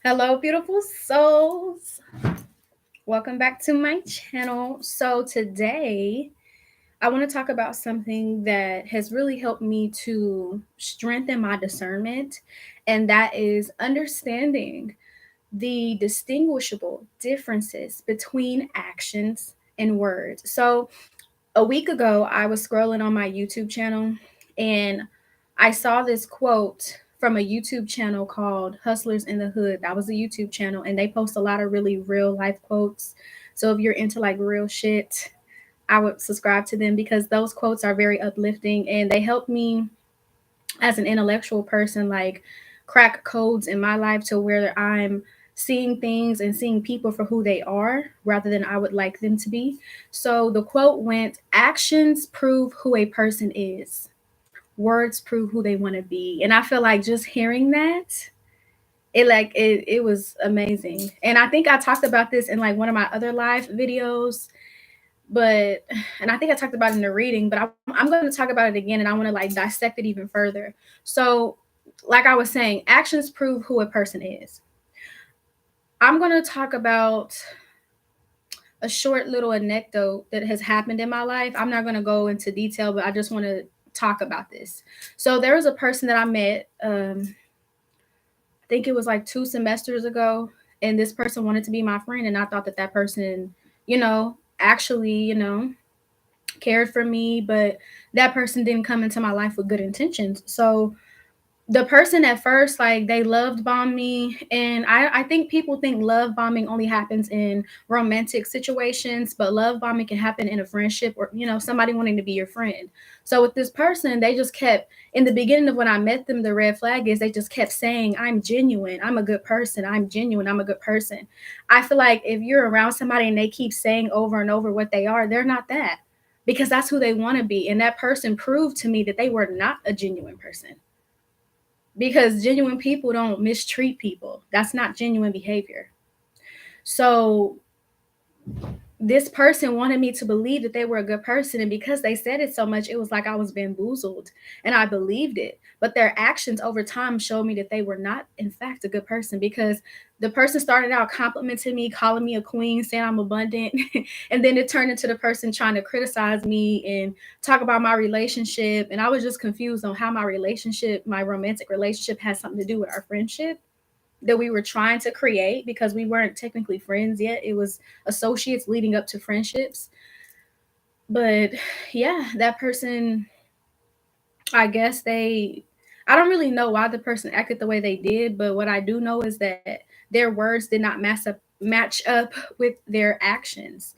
Hello, beautiful souls. Welcome back to my channel. So, today I want to talk about something that has really helped me to strengthen my discernment, and that is understanding the distinguishable differences between actions and words. So, a week ago, I was scrolling on my YouTube channel and I saw this quote from a YouTube channel called Hustlers in the Hood. That was a YouTube channel, and they post a lot of really real life quotes. So if you're into like real shit, I would subscribe to them because those quotes are very uplifting and they help me as an intellectual person like crack codes in my life to where I'm seeing things and seeing people for who they are rather than I would like them to be. So the quote went, actions prove who a person is. Words prove who they want to be. And I feel like just hearing that, it was amazing. And I think I talked about this in like one of my other live videos, but and I think I talked about it in the reading, but I'm going to talk about it again and I want to like dissect it even further. So, like I was saying, actions prove who a person is. I'm going to talk about a short little anecdote that has happened in my life. I'm not going to go into detail, but I just want to talk about this. So, there was a person that I met, I think it was like 2 semesters ago, and this person wanted to be my friend, and I thought that that person, actually, cared for me, but that person didn't come into my life with good intentions. So the person at first, like they loved bomb me, and I think people think love bombing only happens in romantic situations, but love bombing can happen in a friendship or somebody wanting to be your friend. So with this person, they just kept in the beginning of when I met them, the red flag is they just kept saying, I'm genuine, I'm a good person, I'm genuine, I'm a good person. I feel like if you're around somebody and they keep saying over and over what they are, they're not that, because that's who they want to be. And that person proved to me that they were not a genuine person, because genuine people don't mistreat people. That's not genuine behavior. So this person wanted me to believe that they were a good person, and because they said it so much, it was like I was bamboozled and I believed it. But their actions over time showed me that they were not in fact a good person, because the person started out complimenting me, calling me a queen, saying I'm abundant, and then it turned into the person trying to criticize me and talk about my relationship. And I was just confused on how my romantic relationship, has something to do with our friendship that we were trying to create, because we weren't technically friends yet. It was associates leading up to friendships. But yeah, that person, I guess I don't really know why the person acted the way they did, but what I do know is that their words did not match up with their actions.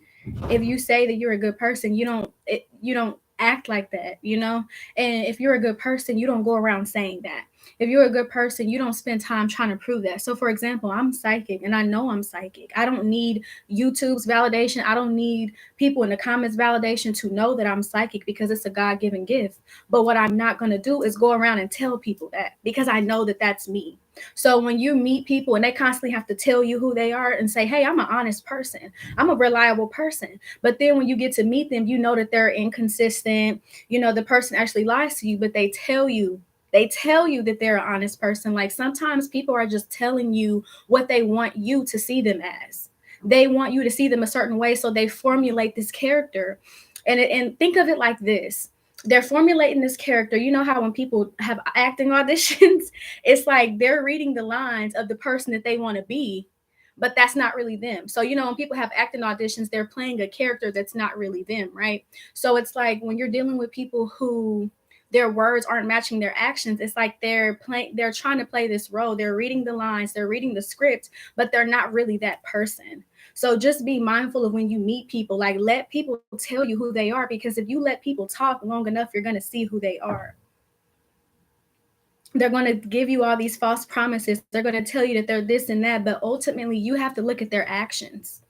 If you say that you're a good person, you don't act like that, And if you're a good person, you don't go around saying that. If you're a good person, you don't spend time trying to prove that. So for example, I'm psychic and I know I'm psychic. I don't need YouTube's validation. I don't need people in the comments validation to know that I'm psychic, because it's a God-given gift. But what I'm not going to do is go around and tell people that, because I know that that's me. So when you meet people and they constantly have to tell you who they are and say, hey, I'm an honest person, I'm a reliable person. But then when you get to meet them, you know that they're inconsistent. The person actually lies to you, but they tell you that they're an honest person. Like sometimes people are just telling you what they want you to see them as. They want you to see them a certain way, so they formulate this character. And think of it like this: they're formulating this character. You know how when people have acting auditions, it's like they're reading the lines of the person that they want to be, but that's not really them. So, when people have acting auditions, they're playing a character that's not really them, right? So it's like when you're dealing with people who their words aren't matching their actions, it's like they're trying to play this role. They're reading the lines, they're reading the script, but they're not really that person. So just be mindful of when you meet people, like let people tell you who they are, because if you let people talk long enough, you're going to see who they are. They're going to give you all these false promises. They're going to tell you that they're this and that, but ultimately you have to look at their actions.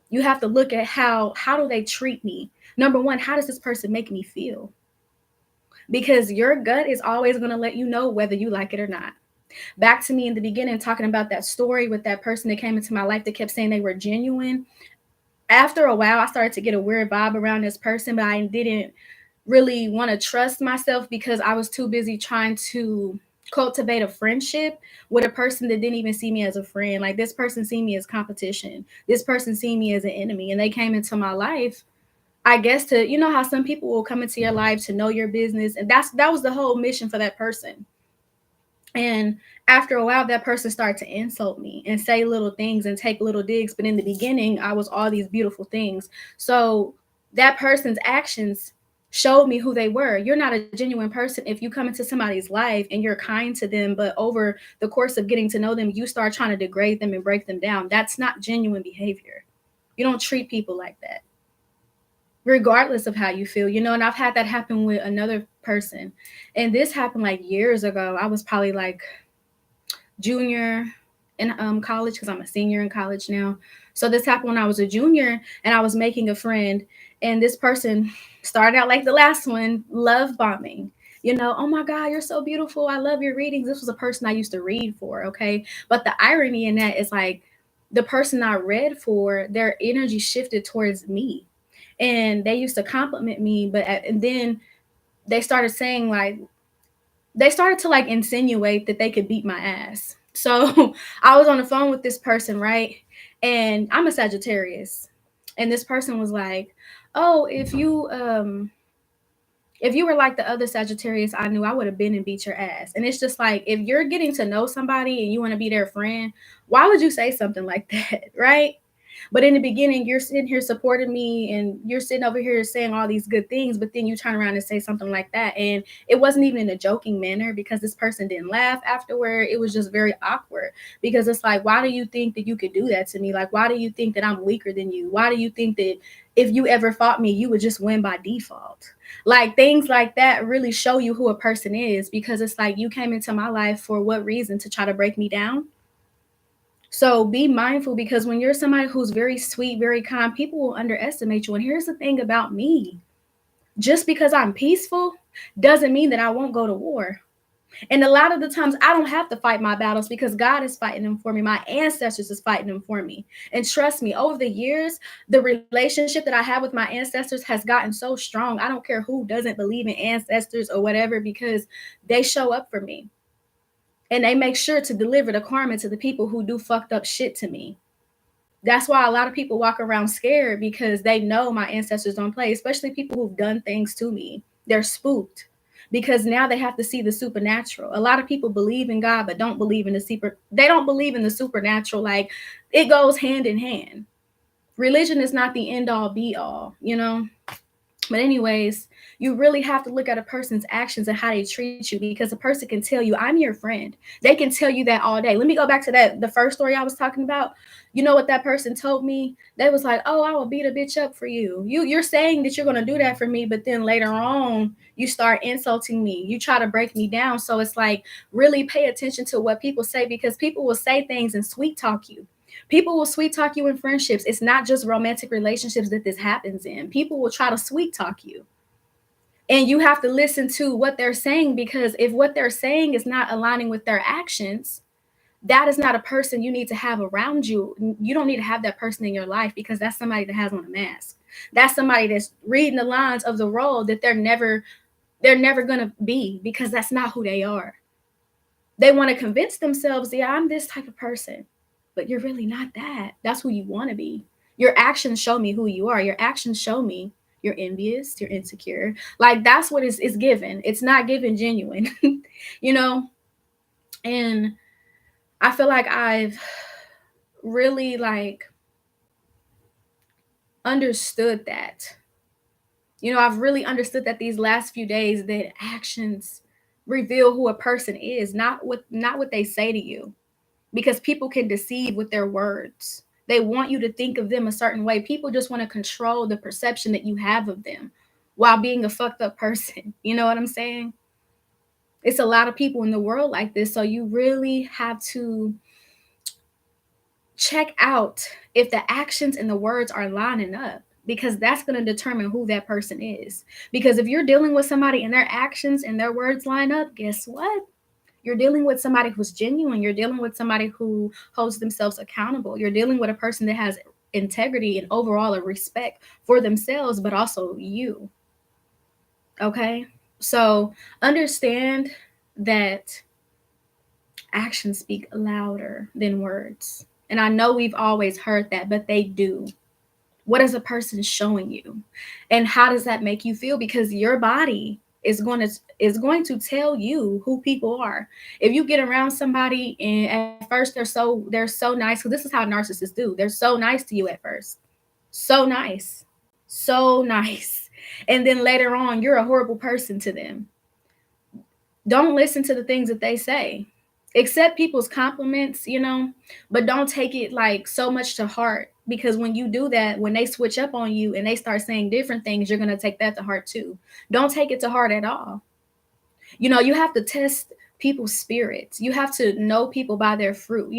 You have to look at how do they treat me? Number one, how does this person make me feel? Because your gut is always going to let you know whether you like it or not. Back to me in the beginning, talking about that story with that person that came into my life that kept saying they were genuine. After a while, I started to get a weird vibe around this person, but I didn't really want to trust myself because I was too busy trying to cultivate a friendship with a person that didn't even see me as a friend. Like this person see me as competition. This person see me as an enemy, and they came into my life, I guess, to, you know how some people will come into your life to know your business, and that was the whole mission for that person. And after a while, that person started to insult me and say little things and take little digs. But in the beginning, I was all these beautiful things. So that person's actions showed me who they were. You're not a genuine person if you come into somebody's life and you're kind to them, but over the course of getting to know them, you start trying to degrade them and break them down. That's not genuine behavior. You don't treat people like that, regardless of how you feel, you know. And I've had that happen with another person. And this happened like years ago. I was probably like junior in college, because I'm a senior in college now. So this happened when I was a junior and I was making a friend, and this person started out like the last one, love bombing. You know, oh my God, you're so beautiful. I love your readings. This was a person I used to read for, okay? But the irony in that is like the person I read for, their energy shifted towards me. And they used to compliment me, and then they started saying like, they started to like insinuate that they could beat my ass. So I was on the phone with this person, right? And I'm a Sagittarius. And this person was like, "Oh, if you were like the other Sagittarius I knew, I would have been and beat your ass." And it's just like, if you're getting to know somebody and you want to be their friend, why would you say something like that, right? But in the beginning, you're sitting here supporting me and you're sitting over here saying all these good things, but then you turn around and say something like that. And it wasn't even in a joking manner, because this person didn't laugh afterward. It was just very awkward, because it's like, why do you think that you could do that to me? Like, why do you think that I'm weaker than you? Why do you think that if you ever fought me, you would just win by default? Like things like that really show you who a person is, because it's like, you came into my life for what reason? To try to break me down? So be mindful, because when you're somebody who's very sweet, very kind, people will underestimate you. And here's the thing about me: just because I'm peaceful doesn't mean that I won't go to war. And a lot of the times I don't have to fight my battles, because God is fighting them for me. My ancestors is fighting them for me. And trust me, over the years, the relationship that I have with my ancestors has gotten so strong. I don't care who doesn't believe in ancestors or whatever, because they show up for me. And they make sure to deliver the karma to the people who do fucked up shit to me. That's why a lot of people walk around scared, because they know my ancestors don't play, especially people who've done things to me. They're spooked, because now they have to see the supernatural. A lot of people believe in God but don't believe in they don't believe in the supernatural. Like, it goes hand in hand. Religion is not the end all be all, you know? But anyways, you really have to look at a person's actions and how they treat you, because a person can tell you, I'm your friend. They can tell you that all day. Let me go back to the first story I was talking about. You know what that person told me? They was like, "Oh, I will beat a bitch up for you. You're saying that you're gonna do that for me, but then later on you start insulting me. You try to break me down." So it's like, really pay attention to what people say, because people will say things and sweet talk you. People will sweet talk you in friendships. It's not just romantic relationships that this happens in. People will try to sweet talk you. And you have to listen to what they're saying, because if what they're saying is not aligning with their actions, that is not a person you need to have around you. You don't need to have that person in your life, because that's somebody that has on a mask. That's somebody that's reading the lines of the role that they're never going to be, because that's not who they are. They want to convince themselves, yeah, I'm this type of person, but you're really not that. That's who you want to be. Your actions show me who you are. Your actions show me you're envious, you're insecure. Like, that's what is given. It's not given genuine, you know? And I feel like I've really like understood that. You know, I've really understood that these last few days, that actions reveal who a person is, not what they say to you, because people can deceive with their words. They want you to think of them a certain way. People just want to control the perception that you have of them while being a fucked up person. You know what I'm saying? It's a lot of people in the world like this. So you really have to check out if the actions and the words are lining up, because that's going to determine who that person is. Because if you're dealing with somebody and their actions and their words line up, guess what? You're dealing with somebody who's genuine. You're dealing with somebody who holds themselves accountable. You're dealing with a person that has integrity and overall a respect for themselves, but also you. Okay? So understand that actions speak louder than words. And I know we've always heard that, but they do. What is a person showing you? And how does that make you feel? Because your body is going to tell you who people are. If you get around somebody and at first they're so nice, because this is how narcissists do. They're so nice to you at first. So nice. So nice. And then later on, you're a horrible person to them. Don't listen to the things that they say. Accept people's compliments, but don't take it like so much to heart, because when you do that, when they switch up on you and they start saying different things, you're going to take that to heart too. Don't take it to heart at all. You have to test people's spirits. You have to know people by their fruit.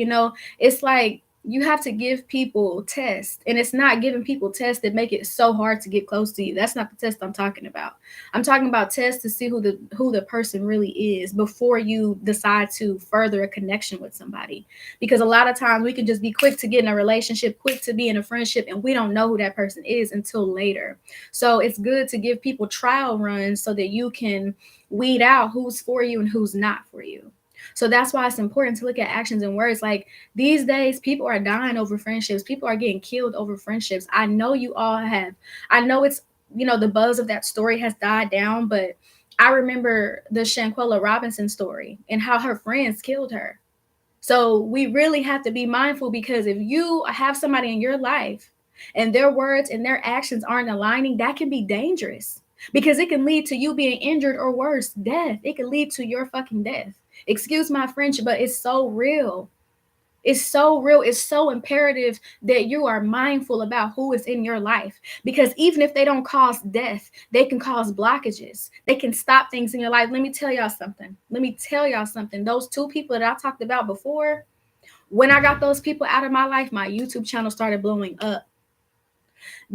It's like you have to give people tests, and it's not giving people tests that make it so hard to get close to you. That's not the test I'm talking about. I'm talking about tests to see who the person really is before you decide to further a connection with somebody. Because a lot of times we can just be quick to get in a relationship, quick to be in a friendship, and we don't know who that person is until later. So it's good to give people trial runs so that you can weed out who's for you and who's not for you. So that's why it's important to look at actions and words. Like these days, people are dying over friendships. People are getting killed over friendships. I know you all have. I know the buzz of that story has died down, but I remember the Shanquella Robinson story and how her friends killed her. So we really have to be mindful, because if you have somebody in your life and their words and their actions aren't aligning, that can be dangerous, because it can lead to you being injured, or worse, death. It can lead to your fucking death. Excuse my French, but it's so real. It's so real. It's so imperative that you are mindful about who is in your life, because even if they don't cause death, they can cause blockages. They can stop things in your life. Let me tell y'all something. Those two people that I talked about before, when I got those people out of my life, my YouTube channel started blowing up.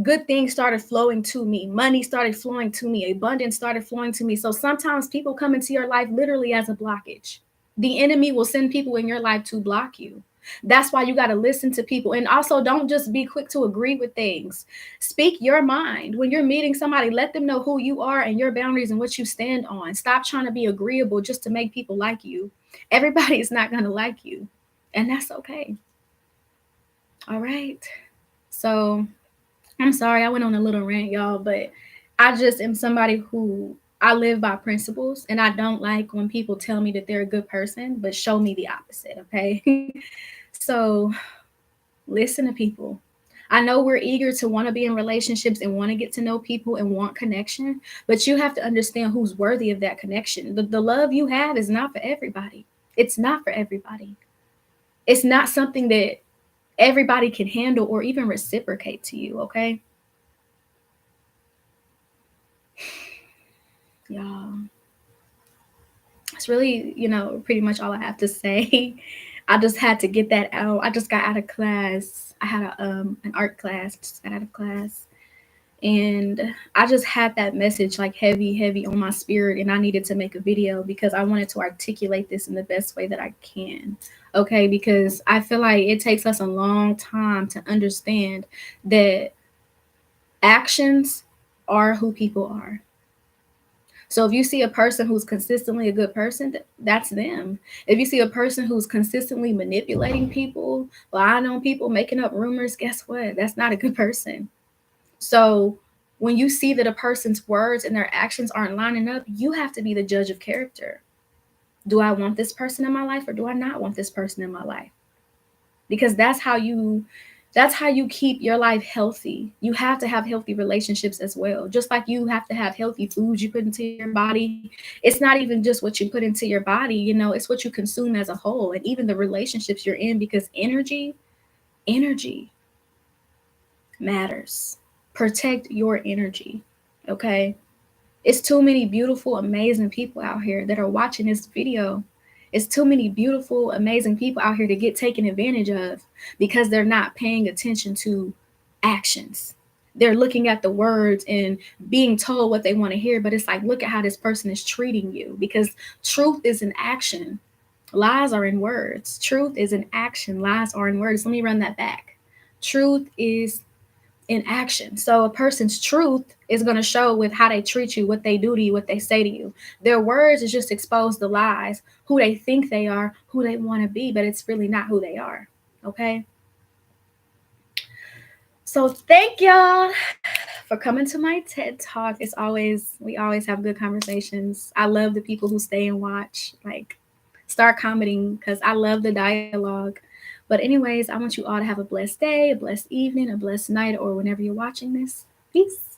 Good things started flowing to me. Money started flowing to me. Abundance started flowing to me. So sometimes people come into your life literally as a blockage. The enemy will send people in your life to block you. That's why you got to listen to people. And also, don't just be quick to agree with things. Speak your mind. When you're meeting somebody, let them know who you are and your boundaries and what you stand on. Stop trying to be agreeable just to make people like you. Everybody is not going to like you, and that's okay. All right. So I'm sorry I went on a little rant, y'all, but I just am somebody who I live by principles, and I don't like when people tell me that they're a good person, but show me the opposite, okay? So listen to people. I know we're eager to want to be in relationships and want to get to know people and want connection, but you have to understand who's worthy of that connection. The love you have is not for everybody. It's not for everybody. It's not something that everybody can handle or even reciprocate to you, okay? Y'all, it's really, pretty much all I have to say. I just had to get that out. I just got out of class. I had an art class, just got out of class. And I just had that message like heavy, heavy on my spirit. And I needed to make a video because I wanted to articulate this in the best way that I can. Okay, because I feel like it takes us a long time to understand that actions are who people are. So if you see a person who's consistently a good person, that's them. If you see a person who's consistently manipulating people, lying on people, making up rumors, guess what? That's not a good person. So when you see that a person's words and their actions aren't lining up, you have to be the judge of character. Do I want this person in my life, or do I not want this person in my life? Because that's how you keep your life healthy. You have to have healthy relationships as well. Just like you have to have healthy foods you put into your body. It's not even just what you put into your body, it's what you consume as a whole, and even the relationships you're in, because energy matters. Protect your energy, okay? It's too many beautiful, amazing people out here that are watching this video. It's too many beautiful, amazing people out here to get taken advantage of because they're not paying attention to actions. They're looking at the words and being told what they want to hear, but it's like, look at how this person is treating you, because truth is in action. Lies are in words. Truth is in action. Lies are in words. Let me run that back. Truth is in action. So a person's truth is going to show with how they treat you, what they do to you, what they say to you. Their words is just expose the lies, who they think they are, who they want to be, but it's really not who they are. Okay? So thank y'all for coming to my TED Talk. We always have good conversations. I love the people who stay and watch. Like, start commenting because I love the dialogue. But anyways, I want you all to have a blessed day, a blessed evening, a blessed night, or whenever you're watching this. Peace.